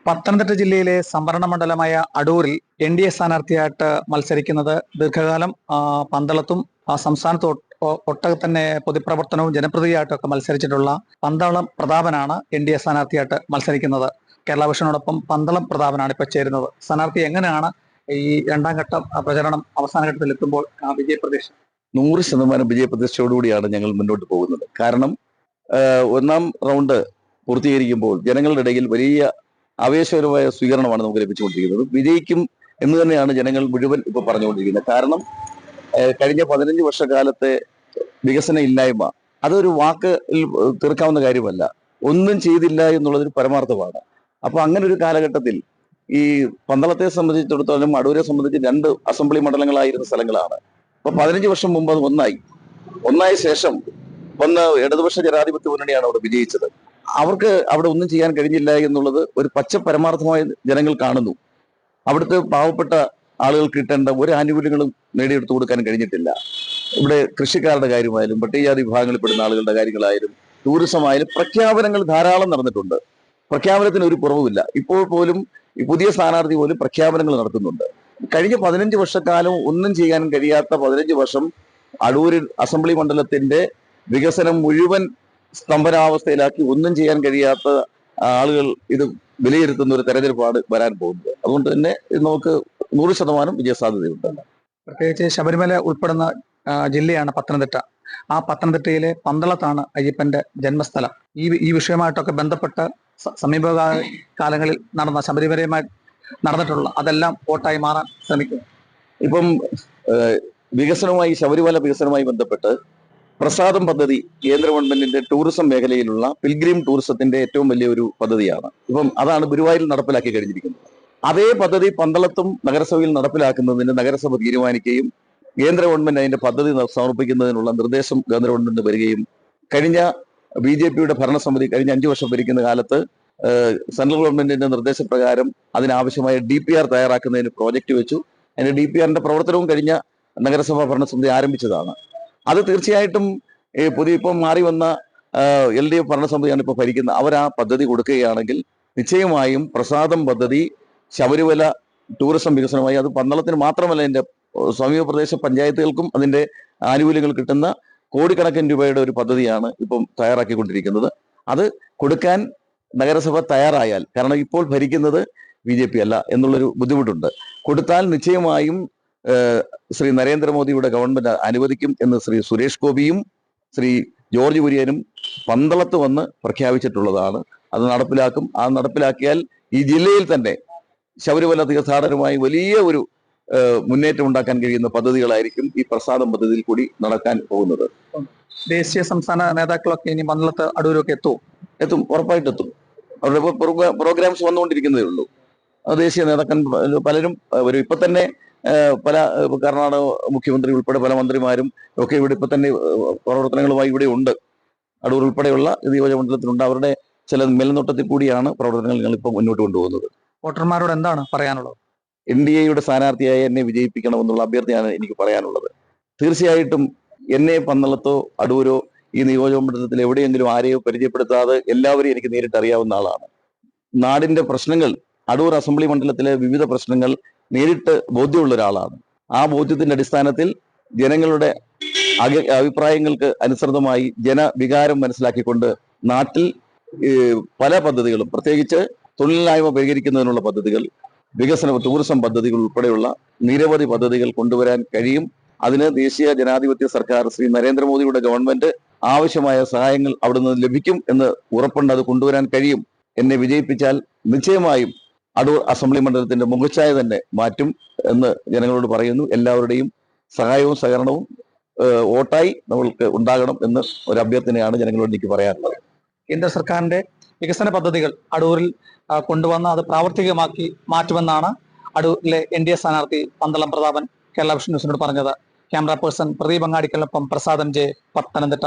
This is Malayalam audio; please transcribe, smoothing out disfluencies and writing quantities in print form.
പത്തനംതിട്ട ജില്ലയിലെ സംവരണ മണ്ഡലമായ അടൂരിൽ NDA സ്ഥാനാർത്ഥിയായിട്ട് മത്സരിക്കുന്നത് ദീർഘകാലം പന്തളത്തും സംസ്ഥാനത്ത് ഒട്ടകെ തന്നെ പൊതുപ്രവർത്തനവും ജനപ്രതിയായിട്ടൊക്കെ മത്സരിച്ചിട്ടുള്ള പന്തളം പ്രതാപനാണ് NDA സ്ഥാനാർത്ഥിയായിട്ട് മത്സരിക്കുന്നത്. കേരള വിഷനോടൊപ്പം പന്തളം പ്രതാപനാണ് ഇപ്പൊ ചേരുന്നത്. സ്ഥാനാർത്ഥി എങ്ങനെയാണ് ഈ രണ്ടാം ഘട്ട പ്രചരണം അവസാന ഘട്ടത്തിൽ എത്തുമ്പോൾ വിജയപ്രതീക്ഷ? 100% വിജയപ്രതീക്ഷയോടുകൂടിയാണ് ഞങ്ങൾ മുന്നോട്ട് പോകുന്നത്. കാരണം ഒന്നാം റൗണ്ട് പൂർത്തീകരിക്കുമ്പോൾ ജനങ്ങളുടെ ഇടയിൽ വലിയ ആവേശകരമായ സ്വീകരണമാണ് നമുക്ക് ലഭിച്ചുകൊണ്ടിരിക്കുന്നത്. വിജയിക്കും എന്ന് തന്നെയാണ് ജനങ്ങൾ മുഴുവൻ ഇപ്പൊ പറഞ്ഞുകൊണ്ടിരിക്കുന്നത്. കാരണം കഴിഞ്ഞ 15 വർഷക്കാലത്തെ വികസന ഇല്ലായ്മ അതൊരു വാക്കിൽ തീർക്കാവുന്ന കാര്യമല്ല. ഒന്നും ചെയ്തില്ല എന്നുള്ളതൊരു പരമാർത്ഥമാണ്. അപ്പൊ അങ്ങനെ ഒരു കാലഘട്ടത്തിൽ ഈ പന്തളത്തെ സംബന്ധിച്ചിടത്തോളം അടൂരെ സംബന്ധിച്ച് 2 അസംബ്ലി മണ്ഡലങ്ങളായിരുന്ന സ്ഥലങ്ങളാണ്. അപ്പൊ 15 വർഷം മുമ്പ് അത് ഒന്നായ ശേഷം ഇടതുപക്ഷ ജനാധിപത്യ മുന്നണിയാണ് അവിടെ വിജയിച്ചത്. അവർക്ക് അവിടെ ഒന്നും ചെയ്യാൻ കഴിഞ്ഞില്ല എന്നുള്ളത് ഒരു പച്ച പരമാർത്ഥമായി ജനങ്ങൾ കാണുന്നു. അവിടുത്തെ പാവപ്പെട്ട ആളുകൾക്ക് കിട്ടേണ്ട ഒരു ആനുകൂല്യങ്ങളും നേടിയെടുത്തു കൊടുക്കാൻ കഴിഞ്ഞിട്ടില്ല. ഇവിടെ കൃഷിക്കാരുടെ കാര്യമായാലും പട്ടികജാതി വിഭാഗങ്ങളിൽ പെടുന്ന ആളുകളുടെ കാര്യങ്ങളായാലും ടൂറിസം ആയാലും പ്രഖ്യാപനങ്ങൾ ധാരാളം നടന്നിട്ടുണ്ട്. പ്രഖ്യാപനത്തിന് ഒരു കുറവുമില്ല. ഇപ്പോൾ പോലും ഈ പുതിയ സ്ഥാനാർത്ഥി പോലും പ്രഖ്യാപനങ്ങൾ നടത്തുന്നുണ്ട്. കഴിഞ്ഞ 15 വർഷക്കാലം ഒന്നും ചെയ്യാൻ കഴിയാത്ത 15 വർഷം അടൂരിൽ അസംബ്ലി മണ്ഡലത്തിന്റെ വികസനം മുഴുവൻ സ്തംഭനാവസ്ഥയിലാക്കി ഒന്നും ചെയ്യാൻ കഴിയാത്ത ആളുകൾ ഇത് വിലയിരുത്തുന്ന ഒരു തെരഞ്ഞെടുപ്പാണ് വരാൻ പോകുന്നത്. അതുകൊണ്ട് തന്നെ നമുക്ക് 100% വിജയസാധ്യതയുണ്ട്. പ്രത്യേകിച്ച് ശബരിമല ഉൾപ്പെടുന്ന ജില്ലയാണ് പത്തനംതിട്ട. ആ പത്തനംതിട്ടയിലെ പന്തളത്താണ് അയ്യപ്പന്റെ ജന്മസ്ഥലം. ഈ വിഷയമായിട്ടൊക്കെ ബന്ധപ്പെട്ട് സമീപ കാലങ്ങളിൽ നടന്ന ശബരിമലയുമായി നടന്നിട്ടുള്ള അതെല്ലാം വോട്ടായി മാറാൻ ശ്രമിക്കും. ഇപ്പം ശബരിമല വികസനവുമായി ബന്ധപ്പെട്ട് പ്രസാദം പദ്ധതി കേന്ദ്ര ഗവൺമെന്റിന്റെ ടൂറിസം മേഖലയിലുള്ള പിൽഗ്രീം ടൂറിസത്തിന്റെ ഏറ്റവും വലിയ ഒരു പദ്ധതിയാണ്. ഇപ്പം അതാണ് ഗുരുവായൂരിൽ നടപ്പിലാക്കി കഴിഞ്ഞിരിക്കുന്നത്. അതേ പദ്ധതി പന്തളത്തും നഗരസഭയിൽ നടപ്പിലാക്കുന്നതിന് നഗരസഭ തീരുമാനിക്കുകയും കേന്ദ്ര ഗവൺമെന്റ് അതിന്റെ പദ്ധതി സമർപ്പിക്കുന്നതിനുള്ള നിർദ്ദേശം കേന്ദ്ര ഗവൺമെന്റ് വരികയും കഴിഞ്ഞ BJP-യുടെ ഭരണസമിതി കഴിഞ്ഞ 5 വർഷം ഭരിക്കുന്ന കാലത്ത് സെൻട്രൽ ഗവൺമെന്റിന്റെ നിർദ്ദേശപ്രകാരം അതിനാവശ്യമായ DPR തയ്യാറാക്കുന്നതിന് പ്രോജക്റ്റ് വെച്ചു. അതിന്റെ DPR-ന്റെ പ്രവർത്തനവും കഴിഞ്ഞ നഗരസഭാ ഭരണസമിതി ആരംഭിച്ചതാണ്. അത് തീർച്ചയായിട്ടും ഇപ്പം മാറി വന്ന LDF ഭരണസമിതിയാണ് ഇപ്പോൾ ഭരിക്കുന്നത്. അവർ ആ പദ്ധതി കൊടുക്കുകയാണെങ്കിൽ നിശ്ചയമായും പ്രസാദം പദ്ധതി ശബരിമല ടൂറിസം വികസനമായി അത് പന്തളത്തിന് മാത്രമല്ല അതിന്റെ സമീപ പ്രദേശ പഞ്ചായത്തുകൾക്കും അതിന്റെ ആനുകൂല്യങ്ങൾ കിട്ടുന്ന കോടിക്കണക്കിന് രൂപയുടെ ഒരു പദ്ധതിയാണ് ഇപ്പം തയ്യാറാക്കിക്കൊണ്ടിരിക്കുന്നത്. അത് കൊടുക്കാൻ നഗരസഭ തയ്യാറായാൽ, കാരണം ഇപ്പോൾ ഭരിക്കുന്നത് BJP അല്ല എന്നുള്ളൊരു ബുദ്ധിമുട്ടുണ്ട്, കൊടുത്താൽ നിശ്ചയമായും ശ്രീ നരേന്ദ്രമോദിയുടെ ഗവൺമെന്റ് അനുവദിക്കും എന്ന് ശ്രീ സുരേഷ് ഗോപിയും ശ്രീ ജോർജ് കുര്യനും പന്തളത്ത് വന്ന് പ്രഖ്യാപിച്ചിട്ടുള്ളതാണ്. അത് നടപ്പിലാക്കും. ആ നടപ്പിലാക്കിയാൽ ഈ ജില്ലയിൽ തന്നെ ശബരിമല തീർത്ഥാടനവുമായി വലിയ ഒരു മുന്നേറ്റം ഉണ്ടാക്കാൻ കഴിയുന്ന പദ്ധതികളായിരിക്കും ഈ പ്രസാദം പദ്ധതിയിൽ കൂടി നടക്കാൻ പോകുന്നത്. ദേശീയ സംസ്ഥാന നേതാക്കളൊക്കെ ഇനി പന്തളത്ത് അടൂരൊക്കെ എത്തും, ഉറപ്പായിട്ടെത്തും. അവരുടെ പ്രോഗ്രാംസ് വന്നുകൊണ്ടിരിക്കുന്നതേ ഉള്ളൂ. ദേശീയ നേതാക്കന്മാർ പലരും വരും. ഇപ്പൊ തന്നെ പല കർണാടക മുഖ്യമന്ത്രി ഉൾപ്പെടെ പല മന്ത്രിമാരും ഒക്കെ ഇവിടെ ഇപ്പൊ തന്നെ പ്രവർത്തനങ്ങളുമായി ഇവിടെ ഉണ്ട്. അടൂർ ഉൾപ്പെടെയുള്ള നിയോജകമണ്ഡലത്തിലുണ്ട്. അവരുടെ ചില മേൽനോട്ടത്തിൽ കൂടിയാണ് പ്രവർത്തനങ്ങൾ ഞങ്ങളിപ്പോൾ മുന്നോട്ട് കൊണ്ടുപോകുന്നത്. വോട്ടർമാരോട് എന്താണ് പറയാനുള്ളത്? NDA-യുടെ സ്ഥാനാർത്ഥിയായി എന്നെ വിജയിപ്പിക്കണമെന്നുള്ള അഭ്യർത്ഥനയാണ് എനിക്ക് പറയാനുള്ളത്. തീർച്ചയായിട്ടും എന്നെ പന്തളത്തോ അടൂരോ ഈ നിയോജകമണ്ഡലത്തിൽ എവിടെയെങ്കിലും ആരെയോ പരിചയപ്പെടുത്താതെ എല്ലാവരെയും എനിക്ക് നേരിട്ട് അറിയാവുന്ന ആളാണ്. നാടിന്റെ പ്രശ്നങ്ങൾ, അടൂർ അസംബ്ലി മണ്ഡലത്തിലെ വിവിധ പ്രശ്നങ്ങൾ നേരിട്ട് ബോധ്യമുള്ള ഒരാളാണ്. ആ ബോധ്യത്തിന്റെ അടിസ്ഥാനത്തിൽ ജനങ്ങളുടെ അഭിപ്രായങ്ങൾക്ക് അനുസൃതമായി ജനവികാരം മനസ്സിലാക്കിക്കൊണ്ട് നാട്ടിൽ പല പദ്ധതികളും, പ്രത്യേകിച്ച് തൊഴിലില്ലായ്മ പരിഹരിക്കുന്നതിനുള്ള പദ്ധതികൾ, വികസന ടൂറിസം പദ്ധതികൾ ഉൾപ്പെടെയുള്ള നിരവധി പദ്ധതികൾ കൊണ്ടുവരാൻ കഴിയും. അതിന് ദേശീയ ജനാധിപത്യ സർക്കാർ ശ്രീ നരേന്ദ്രമോദിയുടെ ഗവൺമെന്റ് ആവശ്യമായ സഹായങ്ങൾ അവിടെ നിന്ന് ലഭിക്കും എന്ന് ഉറപ്പുണ്ട്. അത് കൊണ്ടുവരാൻ കഴിയും. എന്നെ വിജയിപ്പിച്ചാൽ നിശ്ചയമായും അടൂർ അസംബ്ലി മണ്ഡലത്തിന്റെ മുഖച്ഛായ തന്നെ മാറ്റും എന്ന് ജനങ്ങളോട് പറയുന്നു. എല്ലാവരുടെയും സഹായവും സഹകരണവും വോട്ടായി നമ്മൾക്ക് ഉണ്ടാകണം എന്ന് ഒരു അഭ്യർത്ഥനയാണ് ജനങ്ങളോട് എനിക്ക് പറയാനുള്ളത്. കേന്ദ്ര സർക്കാരിന്റെ വികസന പദ്ധതികൾ അടൂരിൽ കൊണ്ടുവന്ന് അത് പ്രാവർത്തികമാക്കി മാറ്റുമെന്നാണ് അടൂരിലെ NDA സ്ഥാനാർത്ഥി പന്തളം പ്രതാപൻ കേരള വിഷൻ ന്യൂസിനോട് പറഞ്ഞത്. ക്യാമറ പേഴ്സൺ പ്രദീപ് അങ്ങാടിക്കലിനൊപ്പം പ്രസാദം ജെ, പത്തനംതിട്ട.